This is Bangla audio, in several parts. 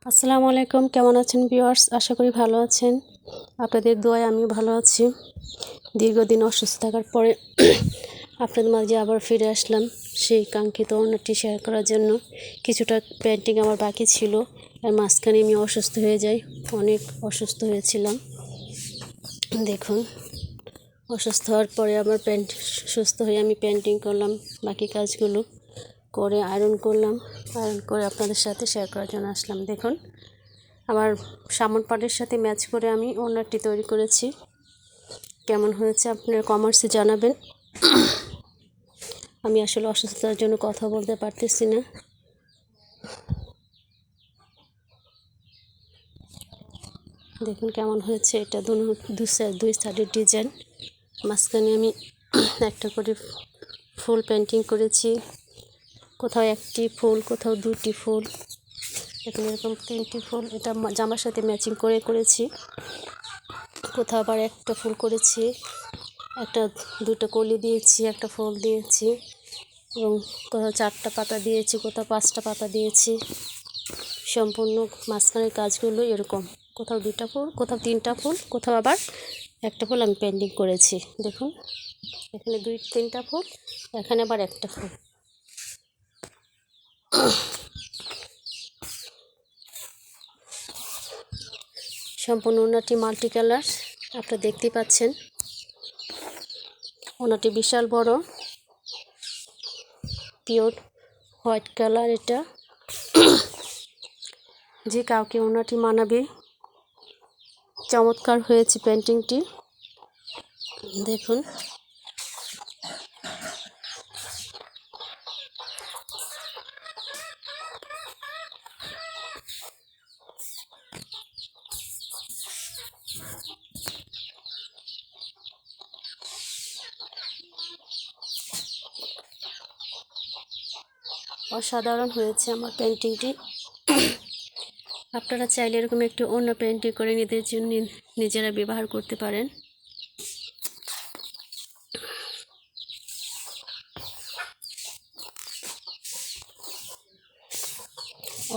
আসসালামু আলাইকুম, কেমন আছেন ভিউয়ার্স? আশা করি ভালো আছেন। আপনাদের দোয়ায় আমিও ভালো আছি। দীর্ঘদিন অসুস্থ থাকার পরে আপনাদের মাঝে আবার ফিরে আসলাম সেই কাঙ্ক্ষিত ওড়নাটি শেয়ার করার জন্য। কিছুটা পেন্টিং আমার বাকি ছিল, আর মাঝখানে আমি অসুস্থ হয়ে যাই। অনেক অসুস্থ হয়েছিলাম। দেখুন, অসুস্থ হওয়ার পরে আমার সুস্থ হয়ে আমি পেন্টিং করলাম, বাকি কাজগুলো করে আয়রন করলাম। আয়রন করে আপনাদের সাথে শেয়ার করার জন্য আসলাম। দেখুন, আমার সামন পাটের সাথে ম্যাচ করে আমি ওড়নাটি তৈরি করেছি। কেমন হয়েছে আপনারা কমেন্টসে জানাবেন। আমি আসলে অসুস্থতার জন্য কথা বলতে পারতেছি না। দেখুন কেমন হয়েছে। এটা দুই সাইডের ডিজাইন, মাঝখানে আমি একটা করে ফুল পেন্টিং করেছি। কোথাও একটি ফুল, কোথাও দুটি ফুল, এরকম 3টি ফুল। এটা জামার সাথে ম্যাচিং করে করেছি। কোথাও আবার একটা ফুল করেছি, দুটো কলি দিয়েছি, একটা ফুল দিয়েছি, এবং কোথাও 4টা পাতা দিয়েছি, কোথাও 5টা পাতা দিয়েছি। সম্পূর্ণ মাঝখানের কাজগুলো এরকম, কোথাও 2টা ফুল, কোথাও 3টা ফুল, কোথাও আবার একটা ফুল আমি পেন্টিং করেছি। দেখুন, এখানে 2-3টা ফুল, এখানে আবার একটা ফুল। সম্পূর্ণ ওড়নাটি মাল্টি কালার, আপনারা দেখতেই পাচ্ছেন। ওড়নাটি বিশাল বড়, পিওর হোয়াইট কালার। এটা যে কাউকে ওড়নাটি মানাবে। চমৎকার হয়েছে পেন্টিংটি। দেখুন, অসাধারণ হয়েছে আমার পেন্টিংটি। আপনারা চাইলে এরকম একটু অন্য পেন্টিং করে নিজেরা ব্যবহার করতে পারেন।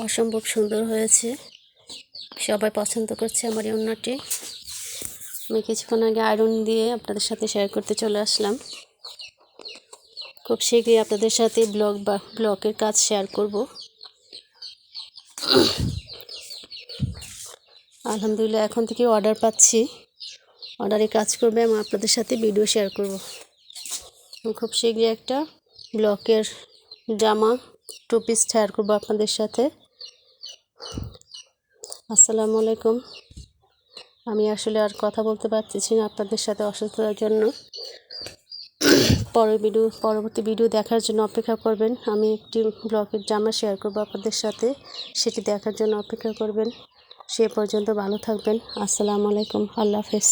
অসম্ভব সুন্দর হয়েছে, সবাই পছন্দ করছে আমার এই ওড়নাটি। আমি কিছুক্ষণ আগে আয়রন দিয়ে আপনাদের সাথে শেয়ার করতে চলে আসলাম। খুব শীঘ্রই আপনাদের সাথে ব্লগের কাজ শেয়ার করব। আলহামদুলিল্লাহ, এখন থেকে অর্ডার পাচ্ছি, অর্ডারে কাজ করবে এবং আপনাদের সাথে ভিডিও শেয়ার করব। খুব শীঘ্রই একটা ব্লকের জামা 2 পিস শেয়ার করবো আপনাদের সাথে। আসসালামু আলাইকুম। আমি আসলে আর কথা বলতে পারতেছি না আপনাদের সাথে অসুস্থতার জন্য। পরবর্তী ভিডিও দেখার জন্য অপেক্ষা করবেন। আমি একটি ব্লকের জামা শেয়ার করব আপনাদের সাথে, সেটি দেখার জন্য অপেক্ষা করবেন। সে পর্যন্ত ভালো থাকবেন। আসসালামু আলাইকুম, আল্লাহ হাফেজ।